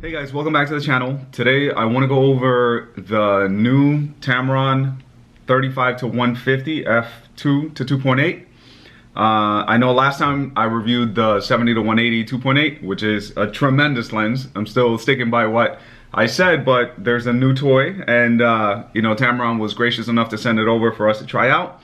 Hey guys, welcome back to the channel. Today I want to go over the new Tamron 35-150 f2-2.8. I know last time I reviewed the 70-180 2.8, which is a tremendous lens. I'm still sticking by what I said, but there's a new toy, and you know, Tamron was gracious enough to send it over for us to try out.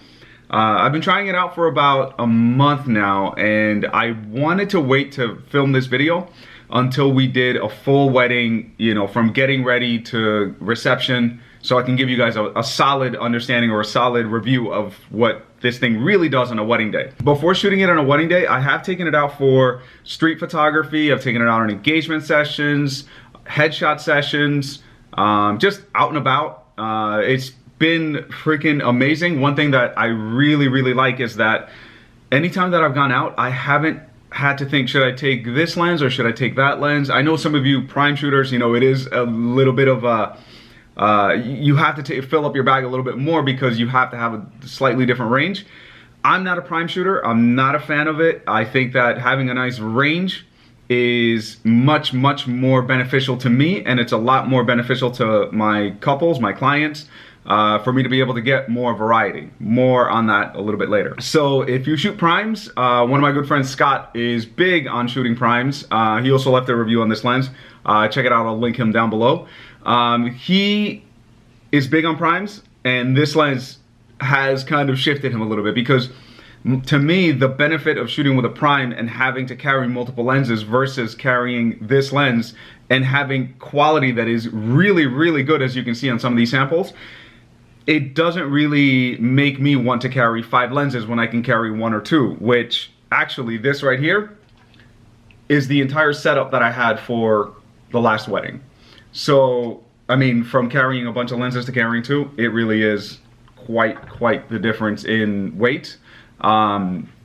I've been trying it out for about a month now, and I wanted to wait to film this video until we did a full wedding, you know, from getting ready to reception, so I can give you guys a solid understanding or a solid review of what this thing really does on a wedding day. Before shooting it on a wedding day, I have taken it out for street photography, I've taken it out on engagement sessions, headshot sessions, just out and about. It's been freaking amazing. One thing that I really like is that anytime that I've gone out, I haven't had to think, should I take this lens or should I take that lens? I know some of you prime shooters, you know, it is a little bit of a, you have to fill up your bag a little bit more because you have to have a slightly different range. I'm not a prime shooter. I'm not a fan of it. I think that having a nice range is much more beneficial to me, and it's a lot more beneficial to my couples, my clients, for me to be able to get more variety. More on that a little bit later. So if you shoot primes, one of my good friends, Scott, is big on shooting primes. He also left a review on this lens. Check it out, I'll link him down below. He is big on primes, and this lens has kind of shifted him a little bit, because to me, the benefit of shooting with a prime and having to carry multiple lenses versus carrying this lens and having quality that is really good, as you can see on some of these samples, it doesn't really make me want to carry 5 lenses when I can carry 1 or 2, which actually this right here is the entire setup that I had for the last wedding. So, I mean, from carrying a bunch of lenses to carrying 2, it really is quite the difference in weight.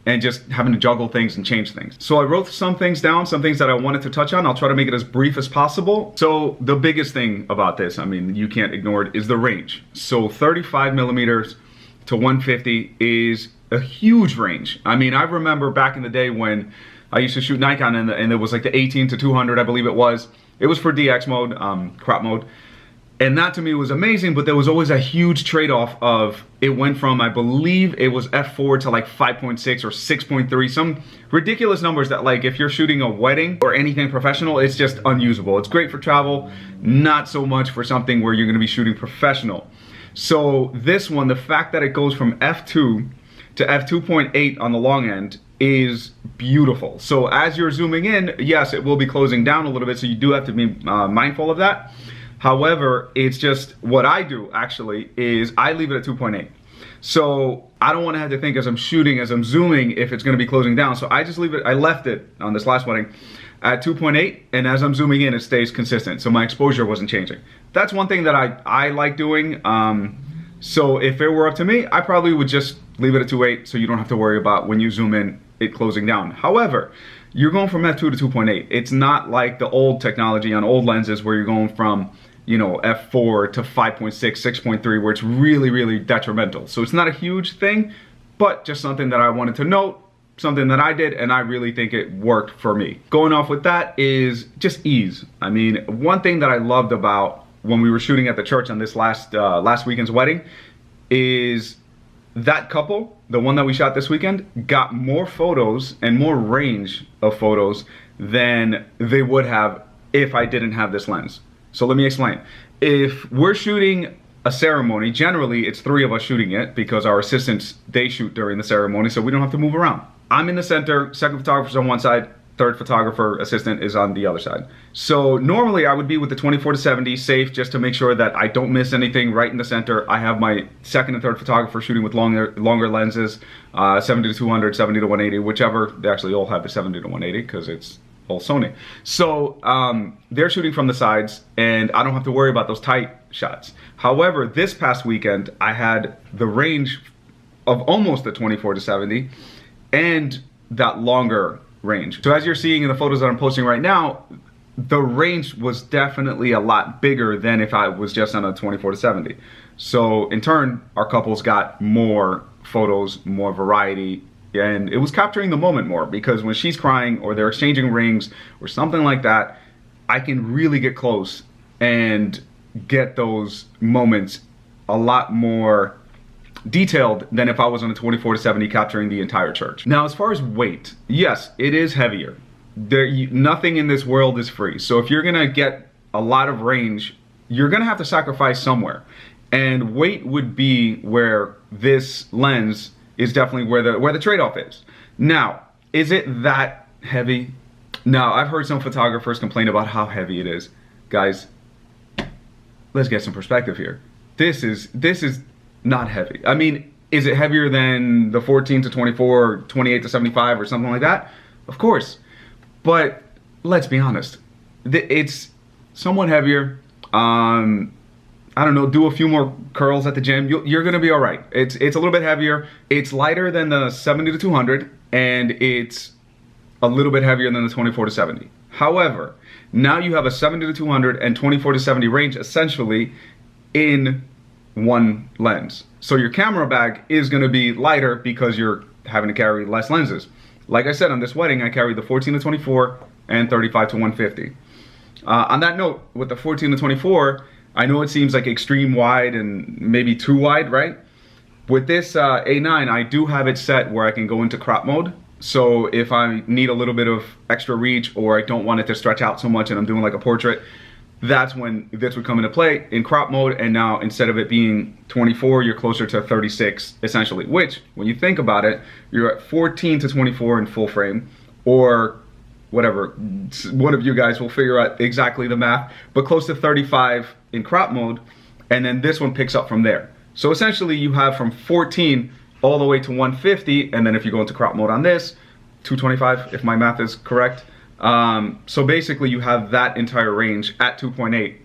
And just having to juggle things and change things. So I wrote some things down, some things that I wanted to touch on. I'll try to make it as brief as possible. So the biggest thing about this, I mean, you can't ignore it, is the range. So 35 millimeters to 150 is a huge range. I mean, I remember back in the day when I used to shoot Nikon, and it was like the 18-200, I believe it was. It was for DX mode, crop mode. And that to me was amazing, but there was always a huge trade-off of, it went from, I believe it was f4 to like 5.6 or 6.3, some ridiculous numbers that, like, if you're shooting a wedding or anything professional, it's just unusable. It's great for travel, not so much for something where you're gonna be shooting professional. So this one, the fact that it goes from f2 to f2.8 on the long end is beautiful. So as you're zooming in, yes, it will be closing down a little bit, so you do have to be mindful of that. However, it's just, what I do actually is I leave it at 2.8. So I don't want to have to think as I'm shooting, as I'm zooming, if it's going to be closing down. So I just leave it, I left it on this last wedding at 2.8, and as I'm zooming in, it stays consistent. So my exposure wasn't changing. That's one thing that I like doing. So if it were up to me, I probably would just leave it at 2.8, so you don't have to worry about when you zoom in, it closing down. However, you're going from f2 to 2.8. It's not like the old technology on old lenses where you're going from, you know, f4 to 5.6, 6.3, where it's really detrimental. So it's not a huge thing, but just something that I wanted to note, something that I did, and I really think it worked for me. Going off with that is just ease. I mean, one thing that I loved about when we were shooting at the church on this last weekend's wedding is that couple, the one that we shot this weekend, got more photos and more range of photos than they would have if I didn't have this lens. So let me explain. If we're shooting a ceremony, generally it's 3 of us shooting it, because our assistants, they shoot during the ceremony, so we don't have to move around. I'm in the center, second photographer's on one side, third photographer assistant is on the other side. So normally I would be with the 24-70 safe, just to make sure that I don't miss anything right in the center. I have my second and third photographer shooting with longer lenses, 70-200, 70-180, whichever. They actually all have the 70-180 because it's all Sony. So they're shooting from the sides, and I don't have to worry about those tight shots. However, this past weekend I had the range of almost the 24-70 and that longer range. So as you're seeing in the photos that I'm posting right now, the range was definitely a lot bigger than if I was just on a 24-70. So in turn, our couples got more photos, more variety, and it was capturing the moment more, because when she's crying or they're exchanging rings or something like that, I can really get close and get those moments a lot more detailed than if I was on a 24-70 capturing the entire church. Now, as far as weight, yes, it is heavier. Nothing in this world is free. So if you're gonna get a lot of range, you're gonna have to sacrifice somewhere. And weight would be where this lens is definitely where the trade-off is. Now, is it that heavy? Now, I've heard some photographers complain about how heavy it is. Guys, let's get some perspective here. This is not heavy. I mean, is it heavier than the 14-24 or 28-75 or something like that? Of course. But let's be honest, it's somewhat heavier. I don't know, do a few more curls at the gym, you're gonna be all right. It's a little bit heavier. It's lighter than the 70-200, and it's a little bit heavier than the 24-70. However, now you have a 70-200 and 24-70 range essentially in one lens. So your camera bag is gonna be lighter because you're having to carry less lenses. Like I said, on this wedding, I carried the 14-24 and 35-150. On that note, with the 14-24, I know it seems like extreme wide and maybe too wide, right? With this A9, I do have it set where I can go into crop mode. So if I need a little bit of extra reach or I don't want it to stretch out so much and I'm doing like a portrait, that's when this would come into play in crop mode. And now instead of it being 24, you're closer to 36 essentially, which when you think about it, you're at 14-24 in full frame, or whatever, one of you guys will figure out exactly the math, but close to 35 in crop mode, and then this one picks up from there. So essentially you have from 14 all the way to 150, and then if you go into crop mode on this, 225 if my math is correct. So basically you have that entire range at 2.8.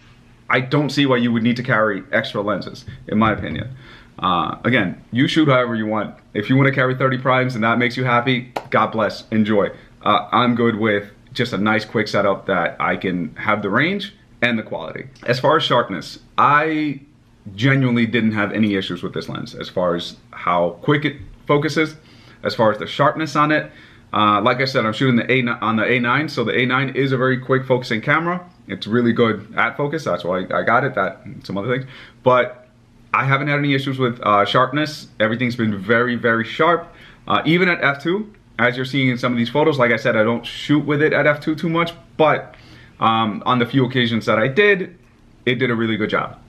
I don't see why you would need to carry extra lenses, in my opinion. Again, you shoot however you want. If you want to carry 30 primes and that makes you happy, God bless, enjoy. I'm good with just a nice quick setup that I can have the range and the quality. As far as sharpness, I genuinely didn't have any issues with this lens as far as how quick it focuses, as far as the sharpness on it. Like I said, I'm shooting on the A9, so the A9 is a very quick focusing camera. It's really good at focus, that's why I got it, that and some other things. But I haven't had any issues with sharpness. Everything's been very, very sharp. Even at f2, as you're seeing in some of these photos, like I said, I don't shoot with it at f2 too much, but on the few occasions that I did, it did a really good job.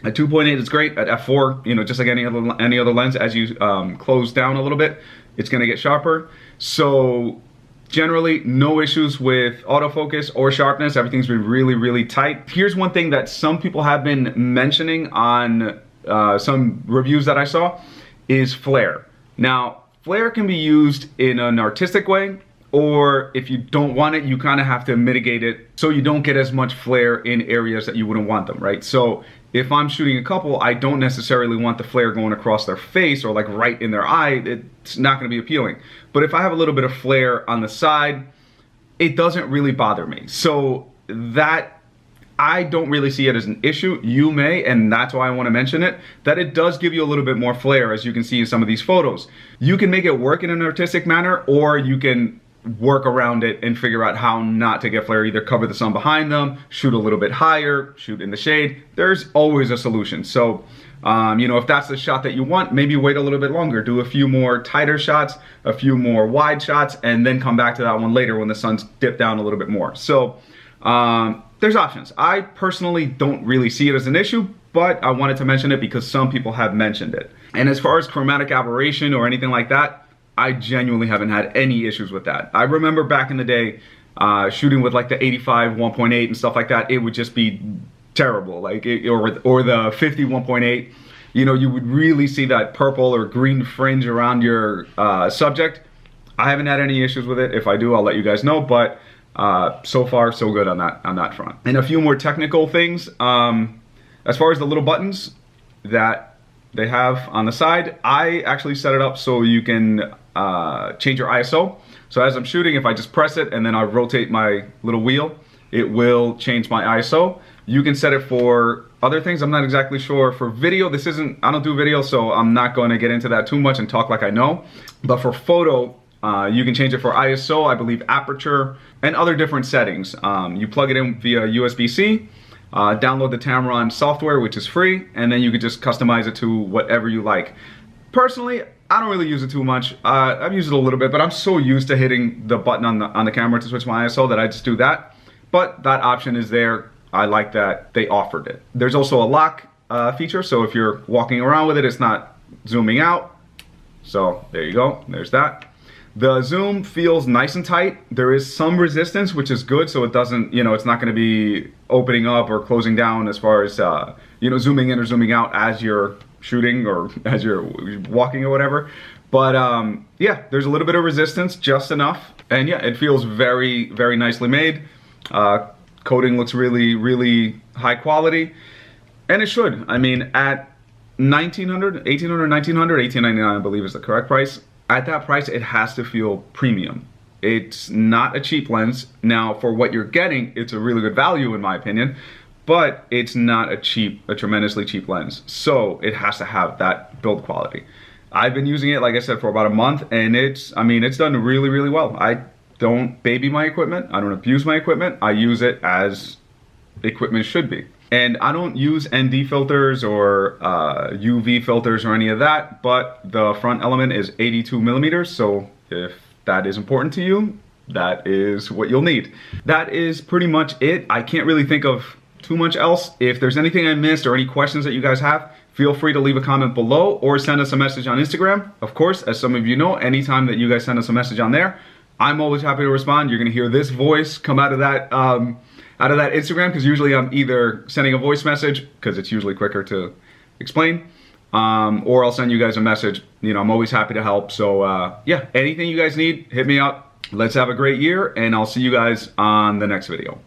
At 2.8, it's great. At f4, you know, just like any other lens, as you close down a little bit, it's gonna get sharper. So generally, no issues with autofocus or sharpness. Everything's been really, really tight. Here's one thing that some people have been mentioning on some reviews that I saw is flare. Now, flare can be used in an artistic way, or if you don't want it, you kind of have to mitigate it so you don't get as much flare in areas that you wouldn't want them, right? So if I'm shooting a couple, I don't necessarily want the flare going across their face or like right in their eye. It's not going to be appealing. But if I have a little bit of flare on the side, it doesn't really bother me. So that, I don't really see it as an issue. You may, and that's why I want to mention it, that it does give you a little bit more flare, as you can see in some of these photos. You can make it work in an artistic manner, or you can work around it and figure out how not to get flare. Either cover the sun behind them, shoot a little bit higher, shoot in the shade. There's always a solution. So, you know, if that's the shot that you want, maybe wait a little bit longer, do a few more tighter shots, a few more wide shots, and then come back to that one later when the sun's dipped down a little bit more. So, there's options. I personally don't really see it as an issue, but I wanted to mention it because some people have mentioned it. And as far as chromatic aberration or anything like that, I genuinely haven't had any issues with that. I remember back in the day, shooting with like the 85 1.8 and stuff like that, it would just be terrible. Like or the 50 1.8, you know, you would really see that purple or green fringe around your subject. I haven't had any issues with it. If I do, I'll let you guys know, but so far so good on that front. And a few more technical things. As far as the little buttons that they have on the side, I actually set it up so you can change your ISO. So as I'm shooting, if I just press it and then I rotate my little wheel, it will change my ISO. You can set it for other things. I'm not exactly sure. For video, I don't do video, so I'm not going to get into that too much and talk like I know. But for photo, You can change it for ISO, I believe aperture, and other different settings. You plug it in via USB-C, download the Tamron software, which is free, and then you can just customize it to whatever you like. Personally, I don't really use it too much. I've used it a little bit, but I'm so used to hitting the button on the camera to switch my ISO that I just do that. But that option is there. I like that they offered it. There's also a lock feature, so if you're walking around with it, it's not zooming out. So there you go, there's that. The zoom feels nice and tight. There is some resistance, which is good, so it doesn't, it's not gonna be opening up or closing down as far as, zooming in or zooming out as you're shooting or as you're walking or whatever. But yeah, there's a little bit of resistance, just enough. And yeah, it feels very, very nicely made. Coating looks really, really high quality. And it should. I mean, at $1,900, $1,800, $1,900, $1,899 I believe is the correct price. At that price, it has to feel premium. It's not a cheap lens. Now, for what you're getting, it's a really good value in my opinion, but it's not a tremendously cheap lens. So it has to have that build quality. I've been using it, like I said, for about a month, and it's done really, really well. I don't baby my equipment. I don't abuse my equipment. I use it as equipment should be. And I don't use ND filters or UV filters or any of that, but the front element is 82 millimeters. So if that is important to you, that is what you'll need. That is pretty much it. I can't really think of too much else. If there's anything I missed or any questions that you guys have, feel free to leave a comment below or send us a message on Instagram. Of course, as some of you know, anytime that you guys send us a message on there, I'm always happy to respond. You're gonna hear this voice come out of that Instagram, because usually I'm either sending a voice message, because it's usually quicker to explain, or I'll send you guys a message. I'm always happy to help. So yeah, anything you guys need, hit me up. Let's have a great year, and I'll see you guys on the next video.